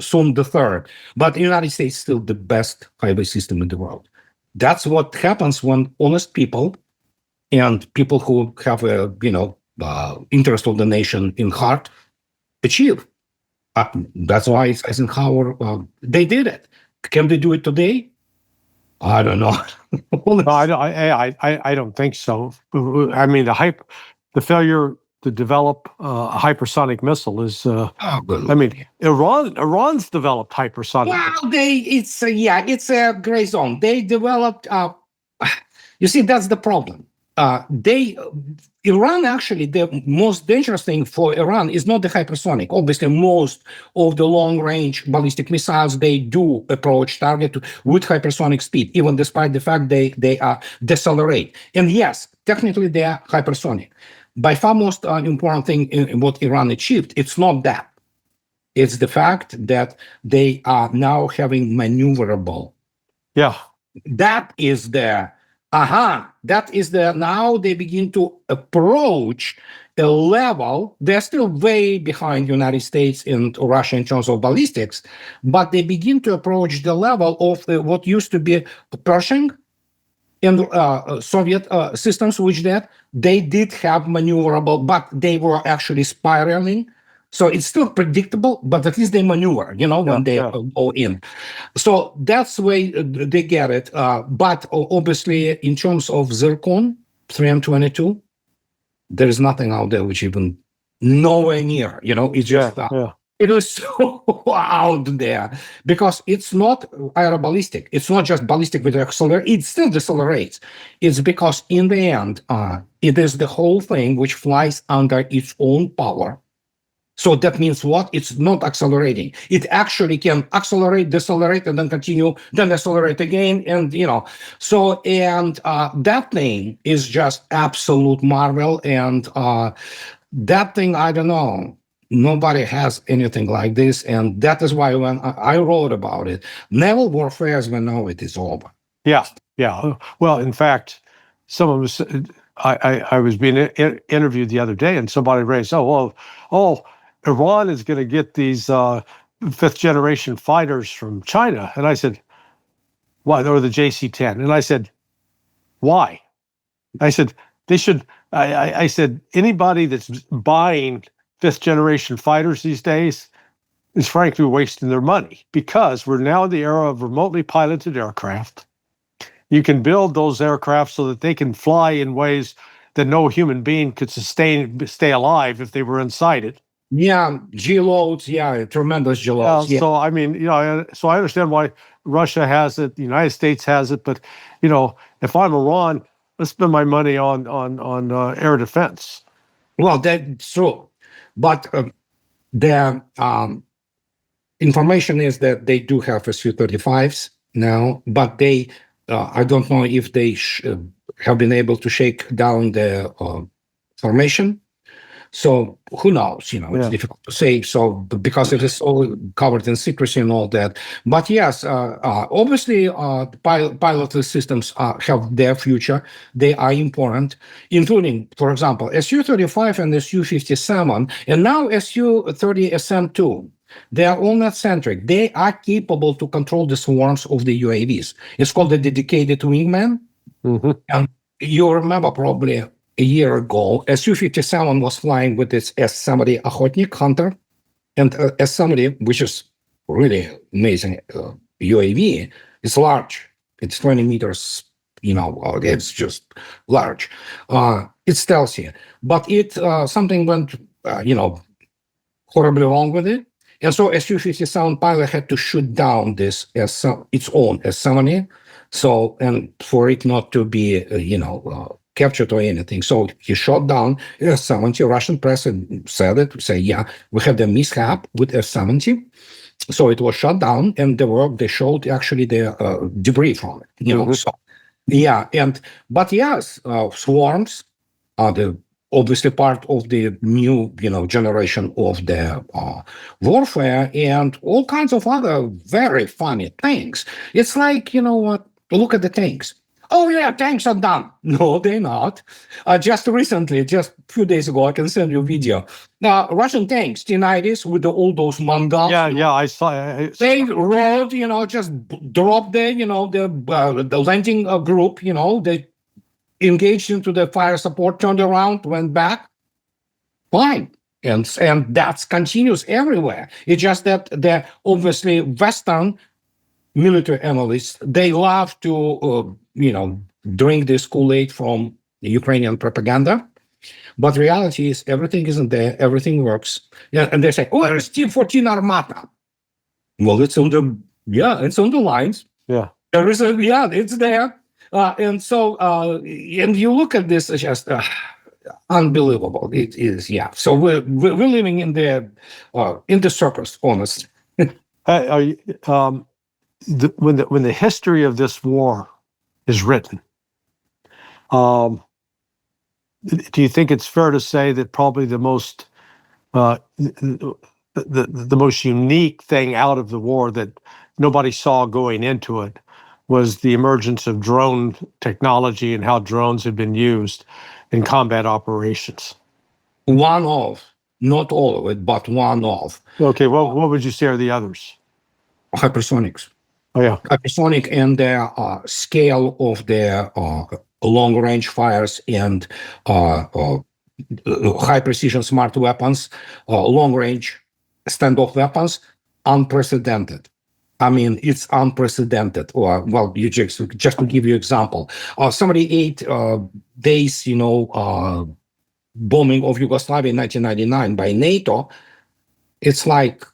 soon the third. But the United States is still the best highway system in the world. That's what happens when honest people and people who have a interest of the nation in heart achieve. That's why Eisenhower they did it. Can they do it today? I don't know.
No, I don't think so. I mean, the failure to develop a hypersonic missile is. I mean, Iran's developed hypersonic.
Well, it's a gray zone. They developed. You see, that's the problem. Iran actually, the most dangerous thing for Iran is not the hypersonic. Obviously, most of the long-range ballistic missiles, they do approach target with hypersonic speed, even despite the fact they decelerate. And yes, technically they are hypersonic. By far most important thing in what Iran achieved, it's not that. It's the fact that they are now having maneuverable.
Yeah.
That is the now they begin to approach a level. They're still way behind United States and Russia in terms of ballistics, but they begin to approach the level of what used to be Pershing and Soviet systems, which they did have maneuverable, but they were actually spiraling. So it's still predictable, but at least they maneuver, when they go in. So that's the way they get it. But obviously, in terms of Zircon 3M22, there is nothing out there which even nowhere near, it's just, it is so out there because it's not aeroballistic. It's not just ballistic with accelerator. It still decelerates. It's because in the end, it is the whole thing which flies under its own power. So that means what? It's not accelerating. It actually can accelerate, decelerate, and then continue, then accelerate again. And, that thing is just absolute marvel. And that thing, I don't know, nobody has anything like this. And that is why when I wrote about it, naval warfare, as we know it, is over.
Yeah. Well, in fact, someone was, I was being interviewed the other day and somebody raised, Iran is going to get these fifth generation fighters from China. And I said, why? Or the JC-10. And I said, why? I said, they should, I said, anybody that's buying fifth generation fighters these days is frankly wasting their money because we're now in the era of remotely piloted aircraft. You can build those aircraft so that they can fly in ways that no human being could stay alive if they were inside it.
Yeah, G-loads, tremendous G-loads.
So, I mean, so I understand why Russia has it, the United States has it, but, if I'm Iran, let's spend my money on air defense.
Well, that's true. But the information is that they do have Su-35s now, but they, I don't know if they have been able to shake down the formation. So who knows? It's difficult to say. So because it is all covered in secrecy and all that. But yes, obviously, pilotless systems have their future. They are important, including, for example, Su-35 and Su-57, and now Su-30SM2. They are all net-centric. They are capable to control the swarms of the UAVs. It's called the dedicated wingman.
Mm-hmm.
And you remember probably a year ago, Su-57 was flying with its S-70 Охотник Hunter, and S-70, which is really amazing UAV, it's large. It's 20 meters, it's just large. It's stealthy, but something went horribly wrong with it. And so Su-57 pilot had to shoot down this as its own S-70, so, and for it not to be, captured or anything. So he shot down S-70. Russian press said it, yeah, we had a mishap with S-70. So it was shot down, and they showed actually the debris from it, So, yeah, but yes, swarms are the obviously part of the new, generation of the warfare, and all kinds of other very funny things. It's like, what? Look at the tanks. Oh yeah, tanks are done. No, they're not. Just recently, just a few days ago, I can send you a video. Now, Russian tanks, T-90s with all those Mongols.
Yeah, I saw.
They rode, just dropped the landing group, they engaged into the fire support, turned around, went back. Fine. And that continues everywhere. It's just that the obviously Western military analysts, they love to, drink this Kool-Aid from the Ukrainian propaganda. But reality is everything isn't there. Everything works. Yeah, and they say, oh, there's T-14 Armata. Well, it's on the lines.
Yeah.
There is it's there. And so, and you look at this, it's just unbelievable. It is, yeah. So we're living in the circus, honestly.
When the history of this war is written, do you think it's fair to say that probably the most the most unique thing out of the war that nobody saw going into it was the emergence of drone technology and how drones have been used in combat operations?
One of, not all of it, but one of.
Okay, well, what would you say are the others?
Hypersonics.
Oh, yeah.
Hypersonic and the scale of the long-range fires and high-precision smart weapons, long-range standoff weapons, unprecedented. I mean, it's unprecedented. Or, well, you just to give you an example, 78 days, bombing of Yugoslavia in 1999 by NATO, it's like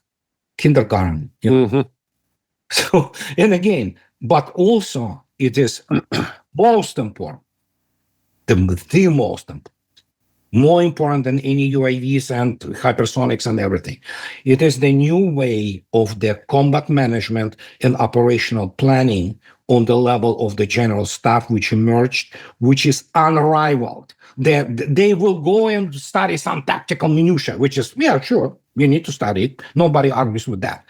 kindergarten. So, and again, but also it is most important, the most important, more important than any UAVs and hypersonics and everything. It is the new way of the combat management and operational planning on the level of the general staff, which emerged, which is unrivaled. They will go and study some tactical minutiae, which is, yeah, sure, you need to study it. Nobody argues with that.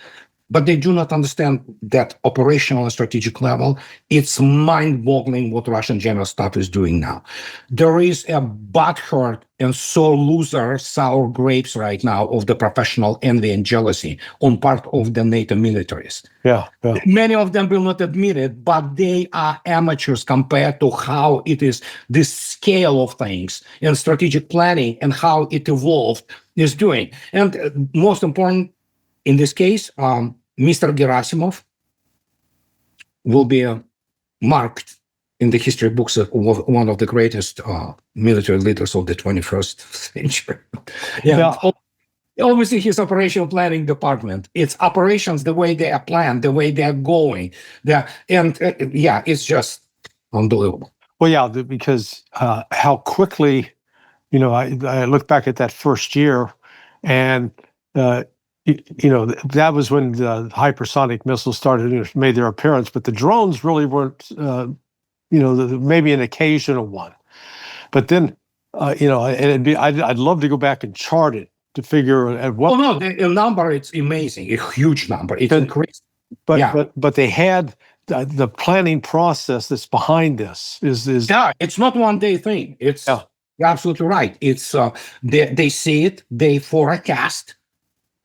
But they do not understand that operational and strategic level. It's mind-boggling what Russian general staff is doing now. There is a butthurt and sore loser sour grapes right now of the professional envy and jealousy on part of the NATO militaries.
Yeah.
Many of them will not admit it, but they are amateurs compared to how it is, this scale of things and strategic planning and how it evolved is doing. And most important, in this case, Mr. Gerasimov will be marked in the history books as one of the greatest military leaders of the 21st century. Obviously, his operational planning department, it's operations, the way they are planned, the way they are going. It's just unbelievable.
Well, yeah, because how quickly, I look back at that first year, and that was when the hypersonic missiles made their appearance, but the drones really weren't, maybe an occasional one. But then, I'd love to go back and chart it to figure at what.
Oh no, the number, it's amazing, a huge number. It's increased.
But they had the planning process that's behind this is.
Yeah, it's not one day thing. It's You're absolutely right. It's they see it, they forecast.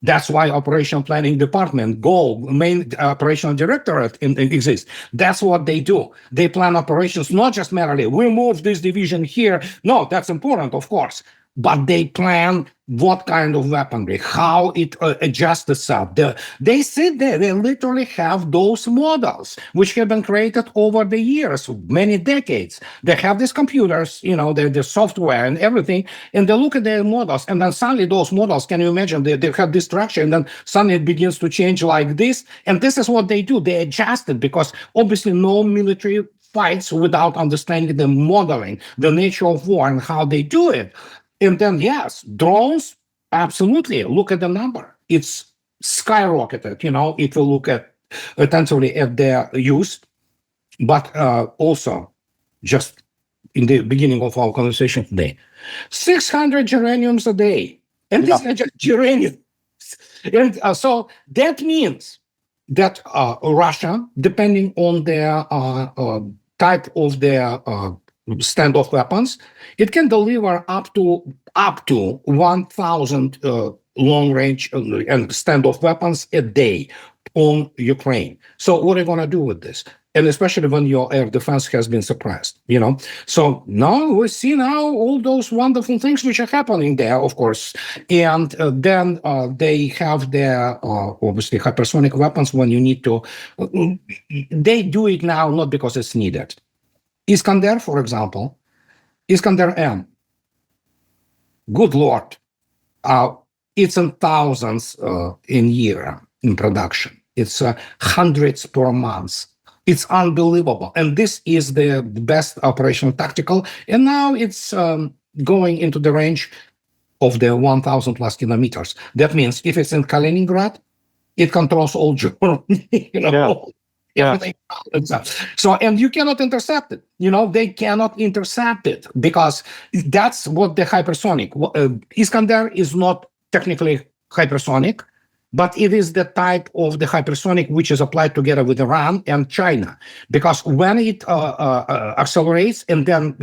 That's why Operational Planning Department, main operational directorate exists. That's what they do. They plan operations, not just merely, we move this division here. No, that's important, of course. but they plan what kind of weaponry, how it adjusts itself. They sit there, they literally have those models, which have been created over the years, many decades. They have these computers, the software and everything, and they look at their models, and then suddenly those models, can you imagine, they have this structure, and then suddenly it begins to change like this, and this is what they do. They adjust it, because obviously no military fights without understanding the modeling, the nature of war, and how they do it. And then, yes, drones, absolutely. Look at the number. It's skyrocketed, if you look at attentively at their use. But also, just in the beginning of our conversation today, 600 geraniums a day. And these are just geraniums. And so that means that Russia, depending on their type of their standoff weapons, it can deliver up to 1,000 long-range and standoff weapons a day on Ukraine. So what are you going to do with this? And especially when your air defense has been suppressed, So now we see all those wonderful things which are happening there, of course. And then they have their, obviously, hypersonic weapons when you need to. They do it now not because it's needed. Iskander, for example, Iskander M. Good Lord. It's in thousands in year in production. It's hundreds per month. It's unbelievable. And this is the best operational tactical. And now it's going into the range of the 1,000 plus kilometers. That means if it's in Kaliningrad, it controls all Germany, everything. So, and you cannot intercept it. They cannot intercept it, because that's what the hypersonic. Iskander is not technically hypersonic, but it is the type of the hypersonic which is applied together with Iran and China, because when it accelerates and then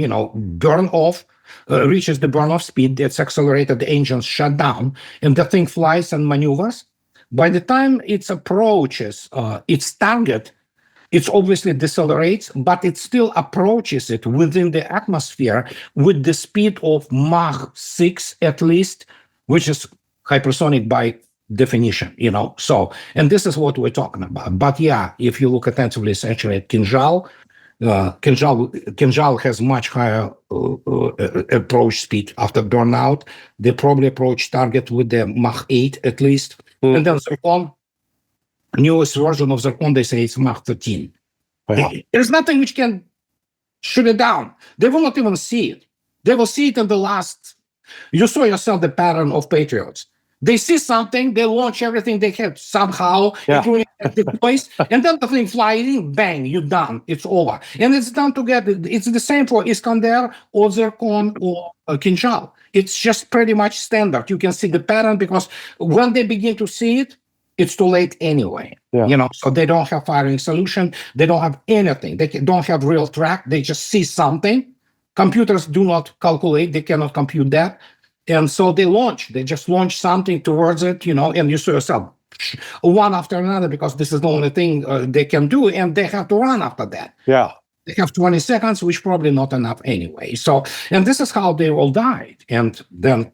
burn off, reaches the burn off speed, it's accelerated, the engines shut down, and the thing flies and maneuvers. By the time it approaches its target, it obviously decelerates, but it still approaches it within the atmosphere with the speed of Mach 6 at least, which is hypersonic by definition, So, and this is what we're talking about. But yeah, if you look attentively, essentially at Kinzhal, Kinzhal has much higher approach speed after burnout. They probably approach target with the Mach 8 at least. And then Zircon, newest version of Zircon, they say it's Mach 13. Wow. There's nothing which can shoot it down. They will not even see it. They will see it in the last. You saw yourself the pattern of Patriots. They see something, they launch everything they have somehow, including the place, and then the thing flies in, bang, you're done. It's over. And it's done together. It's the same for Iskander or Zircon or Kinzhal. It's just pretty much standard. You can see the pattern, because when they begin to see it, it's too late anyway. So they don't have firing solution. They don't have anything. They don't have real track. They just see something. Computers do not calculate. They cannot compute that. And so they just launch something towards it, and you saw yourself one after another, because this is the only thing they can do, and they have to run after that.
Yeah.
They have 20 seconds, which probably not enough anyway. So, and this is how they all died. And then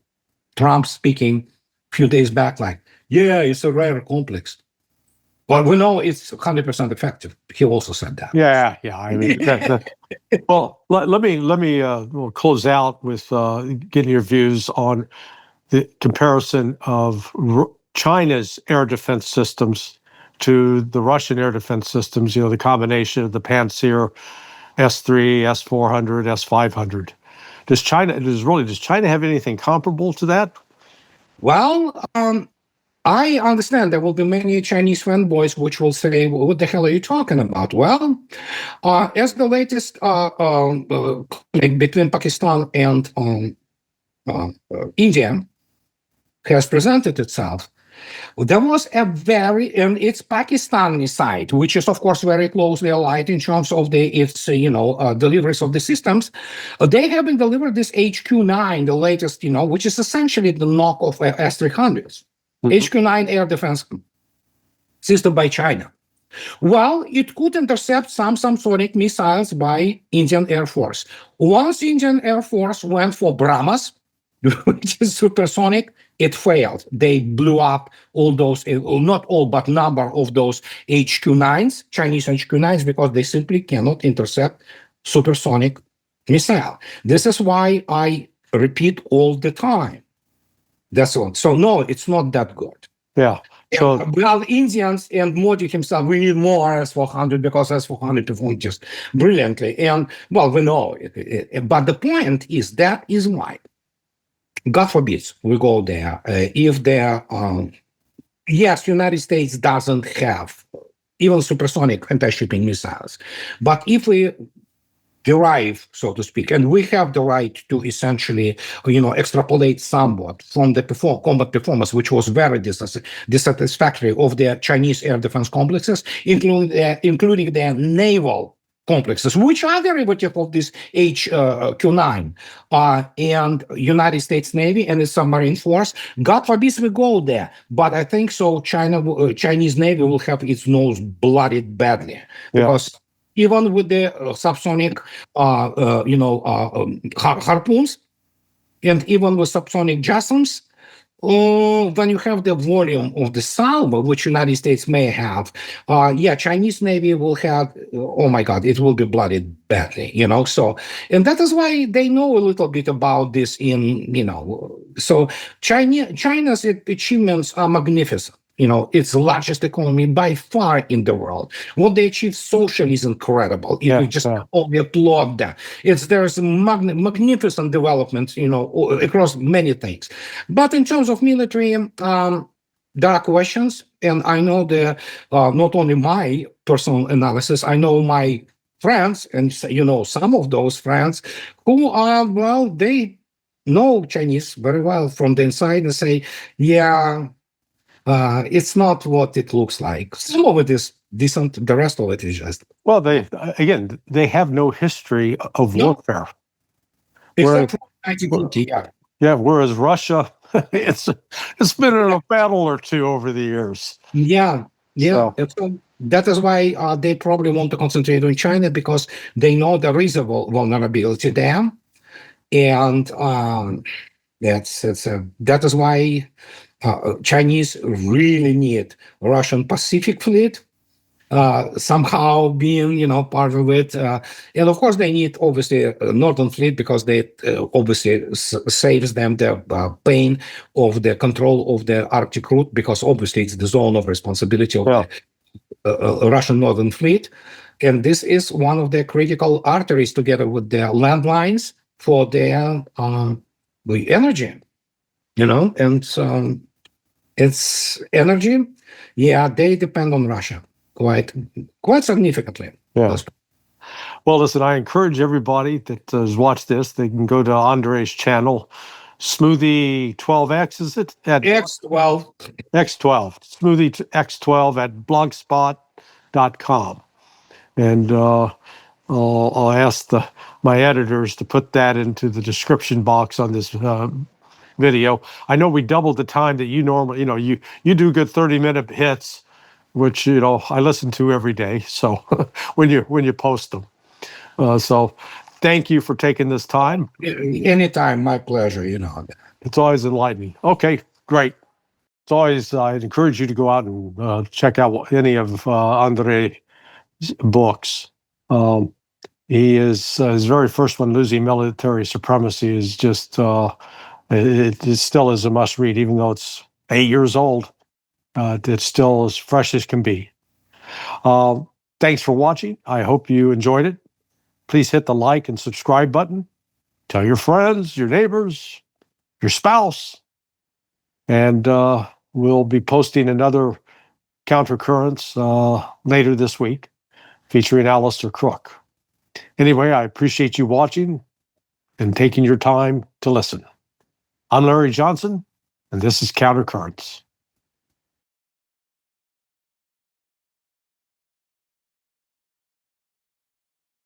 Trump speaking a few days back, like, yeah, it's a rare complex. But we know it's 100% effective. He also said that.
Yeah. I mean, well, let me we'll close out with getting your views on the comparison of China's air defense systems to the Russian air defense systems. The combination of the Pantsir S-3, S-400, S-500. Does China have anything comparable to that?
Well, I understand there will be many Chinese fanboys which will say, well, what the hell are you talking about? Well, as the latest conflict between Pakistan and India has presented itself, there was and it's Pakistani side, which is, of course, very closely allied in terms of its deliveries of the systems. They have been delivered this HQ-9, the latest, which is essentially the knock of S-300s. HQ-9 air defense system by China. Well, it could intercept some sonic missiles by Indian Air Force. Once Indian Air Force went for BrahMos, which is supersonic, it failed. They blew up all those, not all, but number of those HQ-9s, Chinese HQ-9s, because they simply cannot intercept supersonic missile. This is why I repeat all the time. That's all. So no, it's not that good.
Yeah. So
Well, Indians and Modi himself, we need more S-400 because S-400 performed just brilliantly. And well, we know it. But the point is that is why, God forbid, we go there. If there, yes, United States doesn't have even supersonic anti-shipping missiles, but if we derive, so to speak, and we have the right to essentially, extrapolate somewhat from the combat performance, which was very dissatisfactory of the Chinese air defense complexes, including their naval complexes, which are derivative of this HQ-9 and United States Navy and the submarine force. God forbid we go there, but I think so. Chinese Navy will have its nose bloodied badly because even with the subsonic, harpoons, and even with subsonic JASSMs, when you have the volume of the salvo, which United States may have, Chinese Navy will have, oh my God, it will be blooded badly, So, and that is why they know a little bit about this so China's achievements are magnificent. Its the largest economy by far in the world. What they achieved socially is incredible. We just only applaud that. There's magnificent development, across many things. But in terms of military, there are questions, and I know not only my personal analysis, I know my friends, and some of those friends who are they know Chinese very well from the inside and say, it's not what it looks like. Some of it is decent. The rest of it is just.
Well, they have no history of warfare.
Except for 1950,
Yeah, whereas Russia, it's been in a battle or two over the years.
Yeah. So that is why they probably want to concentrate on China, because they know there is a vulnerability there, and that is why. Chinese really need Russian Pacific Fleet somehow being, part of it. And of course, they need, obviously, Northern Fleet, because they obviously saves them the pain of the control of the Arctic route, because obviously it's the zone of responsibility of the Russian Northern Fleet. And this is one of the critical arteries, together with the landlines, for their energy, and it's energy. Yeah, they depend on Russia quite significantly.
Yeah. Well, listen, I encourage everybody that has watched this, they can go to Andrei's channel, Smoothie 12X, is it?
X12.
Smoothie X12 at blogspot.com. And I'll ask my editors to put that into the description box on this video. I know we doubled the time that you normally, you do good 30-minute hits, which, I listen to every day. So when you post them. So thank you for taking this time.
Anytime, my pleasure,
It's always enlightening. Okay, great. It's always, I'd encourage you to go out and check out any of Andrei's books. His very first one, Losing Military Supremacy, is just, it still is a must read, even though it's 8 years old. It's still as fresh as can be. Thanks for watching. I hope you enjoyed it. Please hit the like and subscribe button. Tell your friends, your neighbors, your spouse. And we'll be posting another Countercurrents later this week, featuring Alistair Crook. Anyway, I appreciate you watching and taking your time to listen. I'm Larry Johnson, and this is Countercurrents.